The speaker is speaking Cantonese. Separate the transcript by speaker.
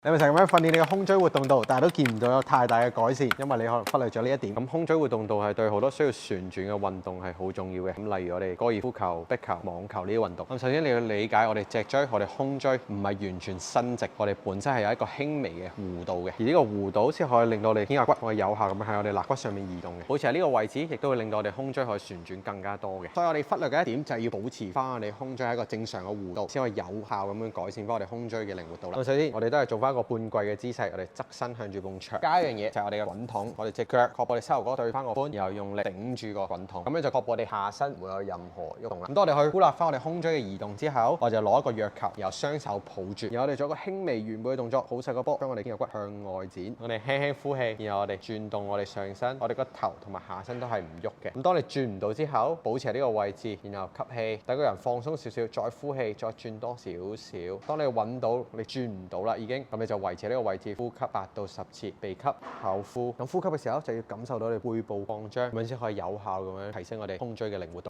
Speaker 1: 你咪成日咁樣訓練你嘅胸椎活動度，但係都見唔到有太大嘅改善，因為你可能忽略咗呢一點。咁胸椎活動度係對好多需要旋轉嘅運動係好重要嘅。咁例如我哋高爾夫球、壁球、網球呢啲運動。咁首先你要理解我哋脊椎、我哋胸椎唔係完全伸直，我哋本身係有一個輕微嘅弧度嘅。而呢個弧度先可以令到我哋肩胛骨可以有效咁喺我哋肋骨上面移動嘅。保持喺呢個位置，亦都會令到我哋胸椎可以旋轉更加多嘅。所以我哋忽略嘅一點就係要保持翻我哋胸椎喺一個正常嘅弧度，先可以有效咁樣改善翻我哋胸椎嘅靈活度啦。咁首先我哋都係做翻一個半跪嘅姿勢，我哋側身向住埲牆。加一樣嘢就係我哋嘅滾筒，我哋隻腳確保我哋膝頭哥對翻個寬，然後用力頂住個滾筒，咁樣就確保我哋下身唔會有任何喐動啦。咁當我哋去孤立翻我哋胸椎嘅移動之後，我就攞一個藥球，然後雙手抱住，然後我哋做一個輕微圓背嘅動作，好細個波，將我哋肩胛骨向外展，我哋輕輕呼氣，然後我哋轉動我哋上身，我哋個頭同埋下身都係唔喐嘅。咁當你轉唔到之後，保持喺呢個位置，然後吸氣，等個人放鬆少少，再呼氣，再轉多少少。當你揾到你轉唔到啦，已經咁你就維持喺呢個位置，呼吸8到10次，鼻吸口呼。咁呼吸嘅時候就要感受到你背部擴張，咁樣先可以有效咁樣提升我哋胸椎嘅靈活度。